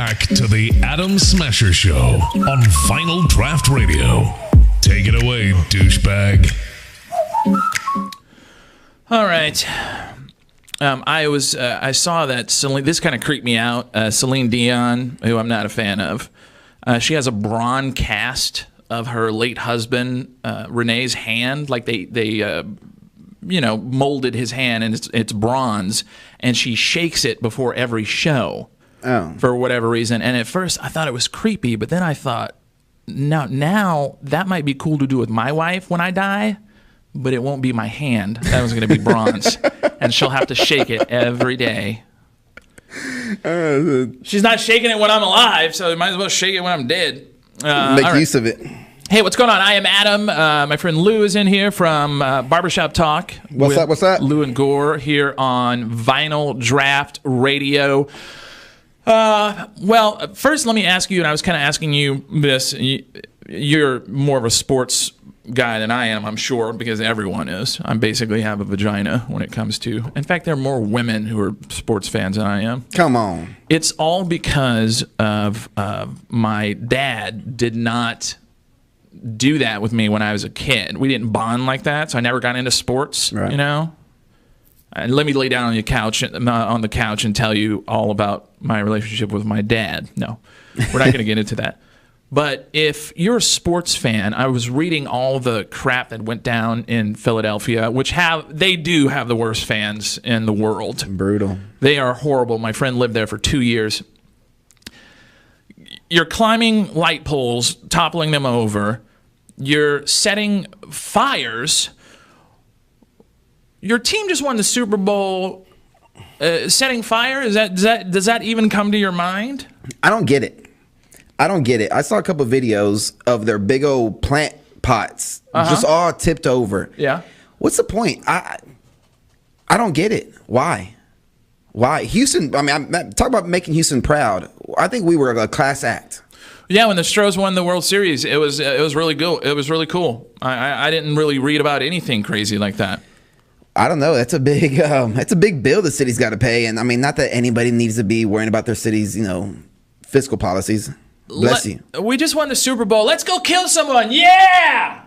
back to the Adam Smasher Show on Final Draft Radio. Take it away, douchebag. All right. I saw that Celine, this kind of creeped me out. Celine Dion, who I'm not a fan of, she has a bronze cast of her late husband, Renee's hand. Like they molded his hand, and it's bronze, and she shakes it before every show for whatever reason. And at first I thought it was creepy, but then I thought, now that might be cool to do with my wife when I die, but it won't be my hand. That was going to be bronze, and she'll have to shake it every day. She's not shaking it when I'm alive, so might as well shake it when I'm dead. Make use of it. Hey, what's going on? I am Adam. My friend Lou is in here from Barbershop Talk. What's up? What's up? Lou and Gore here on Vinyl Draft Radio. Well, first let me ask you, and I was kind of asking you this. You're more of a sports guy than I am, I'm sure, because everyone is. I basically have a vagina when it comes to. In fact, there are more women who are sports fans than I am. Come on. It's all because of my dad did not do that with me when I was a kid. We didn't bond like that, so I never got into sports. Right. You know. And let me lay down on the couch and tell you all about my relationship with my dad. No, we're not going to get into that. But if you're a sports fan, I was reading all the crap that went down in Philadelphia, which they do have the worst fans in the world. Brutal. They are horrible. My friend lived there for 2 years. You're climbing light poles, toppling them over. You're setting fires. Your team just won the Super Bowl. Setting fire? Does that even come to your mind? I don't get it. I saw a couple of videos of their big old plant pots just all tipped over. Yeah. What's the point? I don't get it. Why? Houston, I mean, talk about making Houston proud. I think we were a class act. Yeah, when the Stros won the World Series, it was really good. It was really cool. I didn't really read about anything crazy like that. I don't know. That's a big bill the city's got to pay, and I mean, not that anybody needs to be worrying about their city's fiscal policies. Bless you. We just won the Super Bowl. Let's go kill someone. Yeah.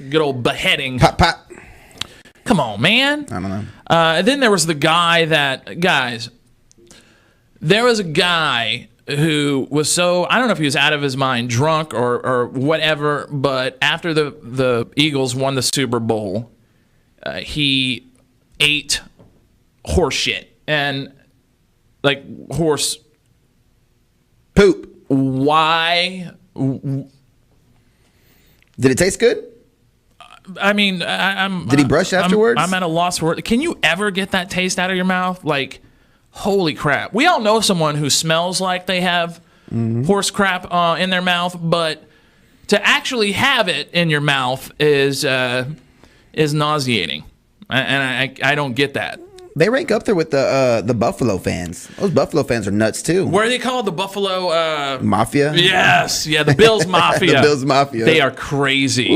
Good old beheading. Pop, pop. Come on, man. I don't know. Then there was the guy there was a guy who was so, I don't know if he was out of his mind, drunk or whatever, but after the Eagles won the Super Bowl, he ate horse shit and like horse poop. Why? Did it taste good? I mean, did he brush afterwards? I'm at a loss for it. Can you ever get that taste out of your mouth? Like, holy crap. We all know someone who smells like they have horse crap in their mouth, but to actually have it in your mouth is nauseating. And I don't get that. They rank up there with the Buffalo fans. Those Buffalo fans are nuts too. What are they called? The Buffalo Mafia? Yes, yeah, the Bills Mafia. The Bills Mafia. They are crazy.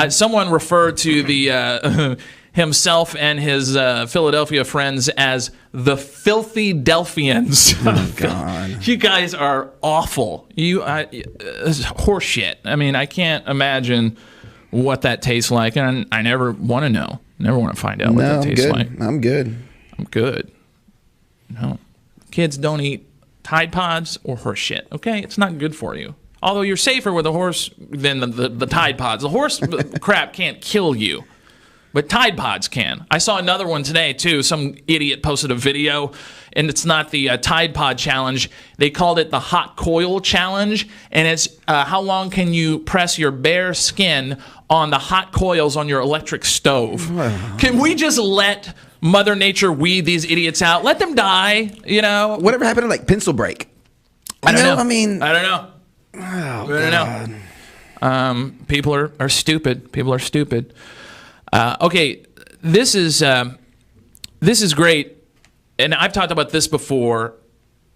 Someone referred to the himself and his Philadelphia friends as the Philthydelphians. Oh God! You guys are awful. Horse shit. I mean, I can't imagine what that tastes like, and I never want to know. Never want to find out what that tastes like. I'm good. No. Kids don't eat Tide Pods or horse shit, okay? It's not good for you. Although you're safer with a horse than the Tide Pods. The horse crap can't kill you, but Tide Pods can. I saw another one today, too. Some idiot posted a video, and it's not the Tide Pod challenge. They called it the Hot Coil Challenge, and it's how long can you press your bare skin on the hot coils on your electric stove. Can we just let Mother Nature weed these idiots out? Let them die, Whatever happened to, like, pencil break? I don't know. I mean... I don't know. Oh, I don't know. People are stupid. People are stupid. Okay, this is great, and I've talked about this before,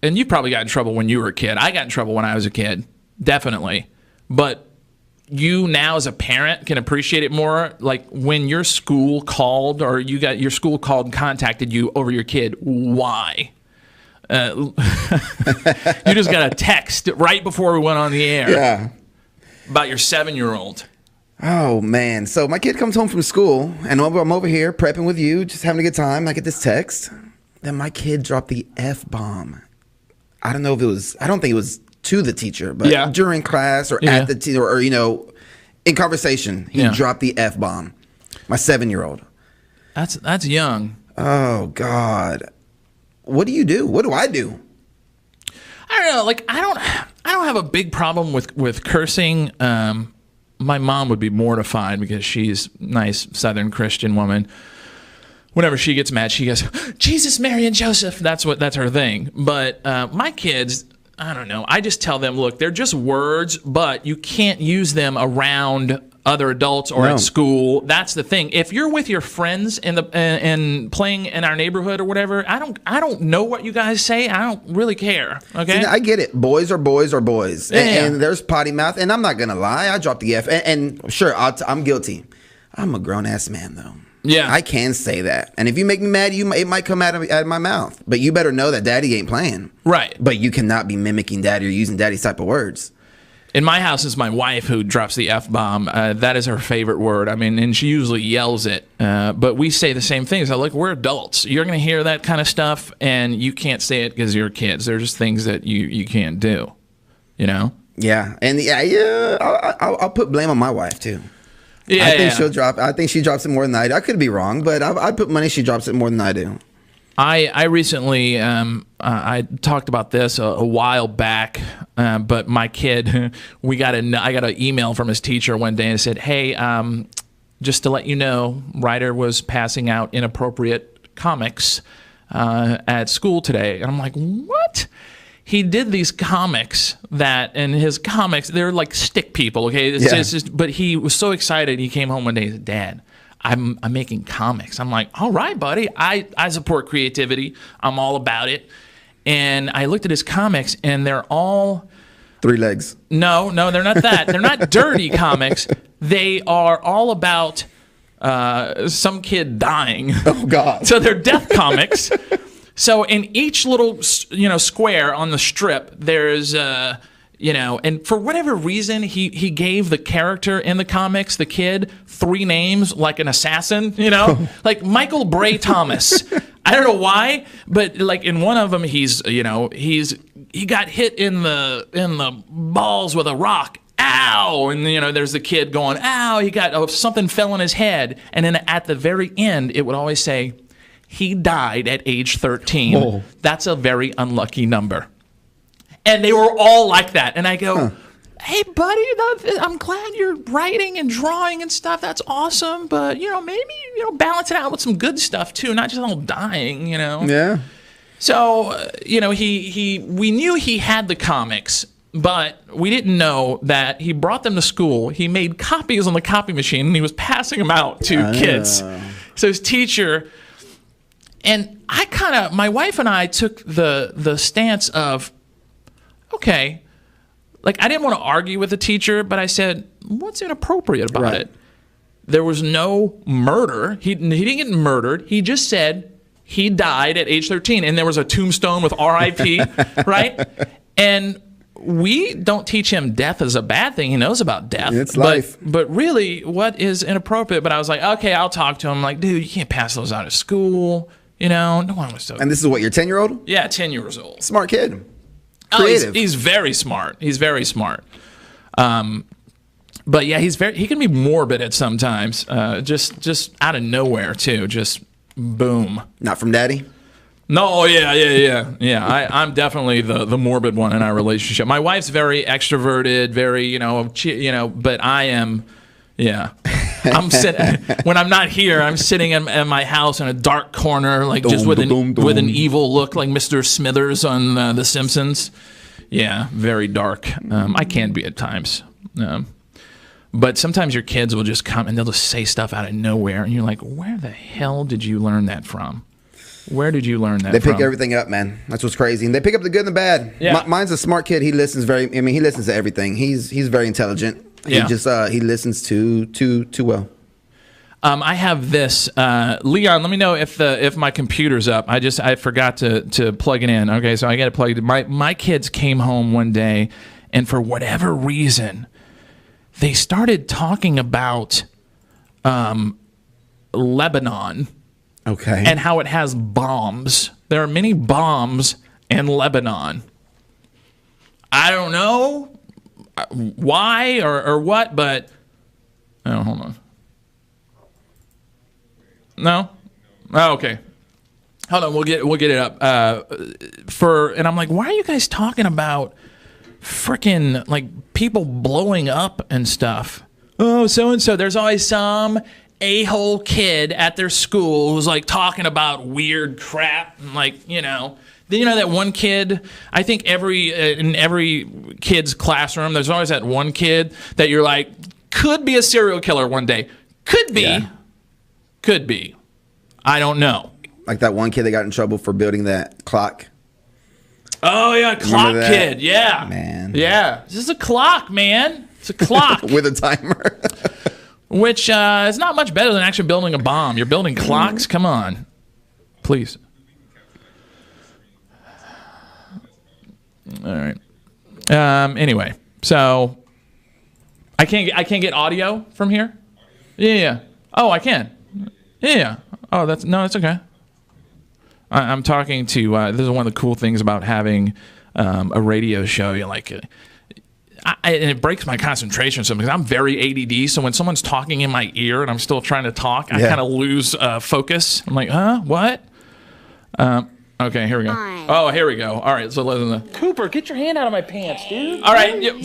and you probably got in trouble when you were a kid. I got in trouble when I was a kid, definitely. But you now as a parent can appreciate it more, like when your school called or your school called and contacted you over your kid. Why? You just got a text right before we went on the air. Yeah. About your 7-year-old. Oh, man. So my kid comes home from school, and I'm over here prepping with you, just having a good time. I get this text. Then my kid dropped the F-bomb. I don't know if it was, I don't think it was to the teacher, but during class or at the teacher or, in conversation, he dropped the F-bomb. My 7-year-old. That's young. Oh, God. What do you do? What do I do? I don't know. Like, I don't have a big problem with cursing. My mom would be mortified because she's a nice Southern Christian woman. Whenever she gets mad, she goes, Jesus, Mary, and Joseph. That's her thing. But my kids, I don't know. I just tell them, look, they're just words, but you can't use them around other adults or at school. That's the thing. If you're with your friends and playing in our neighborhood or whatever, I don't know what you guys say. I don't really care. Okay, see, I get it. Boys are boys are boys, and there's potty mouth. And I'm not gonna lie, I dropped the F. And sure, I'm guilty. I'm a grown ass man though. Yeah, I can say that. And if you make me mad, it might come out of my mouth. But you better know that Daddy ain't playing. Right. But you cannot be mimicking Daddy or using Daddy's type of words. In my house, it's my wife who drops the F-bomb. That is her favorite word. I mean, and she usually yells it. But we say the same things. Like, we're adults. You're going to hear that kind of stuff, and you can't say it because you're kids. They're just things that you can't do, Yeah, and I'll put blame on my wife, too. Yeah, I think she drops it more than I do. I could be wrong, but I put money she drops it more than I do. I recently I talked about this a while back, but my kid, I got an email from his teacher one day and said, "Hey, just to let you know, Ryder was passing out inappropriate comics at school today." And I'm like, "What?" He did these comics and his comics, they're like stick people, okay? But he was so excited. He came home one day and said, "Dad, I'm making comics." I'm like, all right, buddy. I support creativity. I'm all about it. And I looked at his comics, and they're all... 3 legs. No, they're not that. They're not dirty comics. They are all about some kid dying. Oh, God. So they're death comics. So in each little, square on the strip, there's... and for whatever reason, he gave the character in the comics, the kid, 3 names like an assassin, like Michael Bray Thomas. I don't know why, but like in one of them, he got hit in the balls with a rock. Ow! And there's the kid going, ow! He got something fell on his head, and then at the very end, it would always say, he died at age 13. Oh. That's a very unlucky number. And they were all like that. And I go, hey, buddy, I'm glad you're writing and drawing and stuff. That's awesome. But, maybe, balance it out with some good stuff, too. Not just all dying, Yeah. So, we knew he had the comics, but we didn't know that he brought them to school. He made copies on the copy machine, and he was passing them out to kids. So his teacher... And my wife and I took the stance of... Okay, like I didn't want to argue with the teacher, but I said, what's inappropriate about it? There was no murder. He didn't get murdered. He just said he died at age 13, and there was a tombstone with R.I.P., right? And we don't teach him death is a bad thing. He knows about death. It's life. But really, what is inappropriate? But I was like, okay, I'll talk to him. I'm like, dude, you can't pass those out of school. No one was so... And this is what, your 10-year-old? Yeah, 10 years old. Smart kid. Creative. Oh, he's very smart. He's very smart. But yeah, he can be morbid at sometimes. Just out of nowhere too. Just boom. Not from Daddy? No, yeah. I'm definitely the morbid one in our relationship. My wife's very extroverted, very but I am, yeah. When I'm not here, I'm sitting in my house in a dark corner, like just with an evil look, like Mr. Smithers on The Simpsons. Yeah, very dark. I can be at times. But sometimes your kids will just come and they'll just say stuff out of nowhere, and you're like, where the hell did you learn that from? Where did you learn that from? They pick everything up, man. That's what's crazy. And they pick up the good and the bad. Yeah. Mine's a smart kid. He listens he listens to everything. He's very intelligent. He just he listens too well. I have this. Leon, let me know if my computer's up. I forgot to plug it in. Okay, so I got to plug it. My kids came home one day, and for whatever reason, they started talking about Lebanon. Okay. And how it has bombs. There are many bombs in Lebanon. I don't know why or what, but hold on. No? Oh, okay. Hold on, we'll get it up. And I'm like, why are you guys talking about freaking like people blowing up and stuff? Oh, so and so. There's always some a-hole kid at their school who's like talking about weird crap and like, that one kid. I think in every kid's classroom, there's always that one kid that you're like, could be a serial killer one day. Could be. Yeah. Could be. I don't know. Like that one kid that got in trouble for building that clock. Oh, yeah, clock kid. Yeah. Man. Yeah. This is a clock, man. It's a clock. With a timer. Which is not much better than actually building a bomb. You're building clocks? Come on. Please. All right. Anyway, so I can't get audio from here? Yeah. Oh, I can. Yeah. Oh, that's okay. I'm talking to. This is one of the cool things about having a radio show. You're like, and it breaks my concentration sometimes. I'm very ADD, so when someone's talking in my ear and I'm still trying to talk, I kind of lose focus. I'm like, huh? What? Okay, here we go. Oh, here we go. All right, so listen. Cooper, get your hand out of my pants, dude. All right,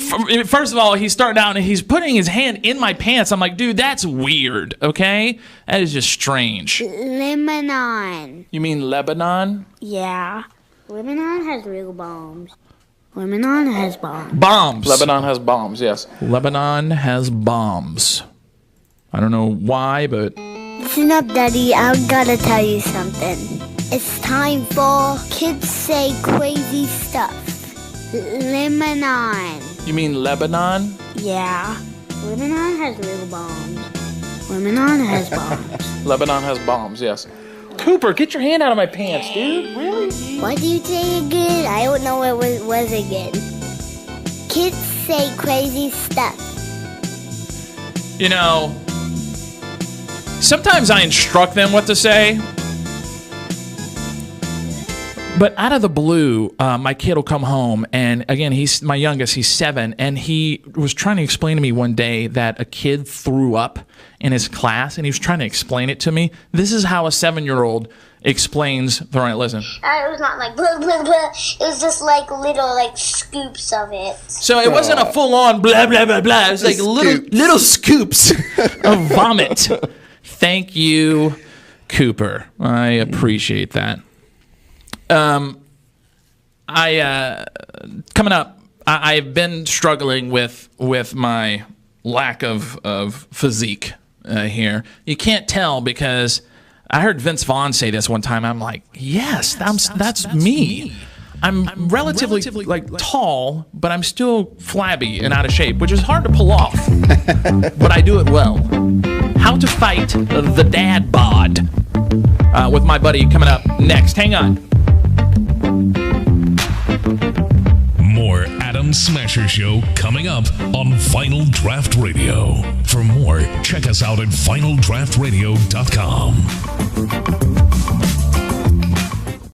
first of all, he's starting out and he's putting his hand in my pants. I'm like, dude, that's weird, okay? That is just strange. Lebanon. You mean Lebanon? Yeah. Lebanon has real bombs. Lebanon has bombs. Bombs. Lebanon has bombs, yes. Lebanon has bombs. I don't know why, but... Listen up, Daddy. I've got to tell you something. It's time for Kids Say Crazy Stuff. Lebanon. You mean Lebanon? Yeah. Lebanon has real bombs. Lebanon has bombs. Lebanon has bombs, yes. Cooper, get your hand out of my pants, dude. Really? What do you say again? I don't know what it was again. Kids say crazy stuff. Sometimes I instruct them what to say. But out of the blue, my kid will come home, and again, he's my youngest, he's 7, and he was trying to explain to me one day that a kid threw up in his class, and he was trying to explain it to me. This is how a 7-year-old explains the right, listen. It was not like blah, blah, blah. It was just like little scoops of it. So it wasn't a full-on blah, blah, blah, blah. It was like little scoops of vomit. Thank you, Cooper. I appreciate that. Coming up, I've been struggling with my lack of physique here. You can't tell because I heard Vince Vaughn say this one time. I'm like, yes, that's me. I'm relatively tall, but I'm still flabby and out of shape, which is hard to pull off, but I do it well. How to fight the dad bod with my buddy coming up next. Hang on. More Adam Smasher Show coming up on Final Draft Radio. For more, check us out at finaldraftradio.com.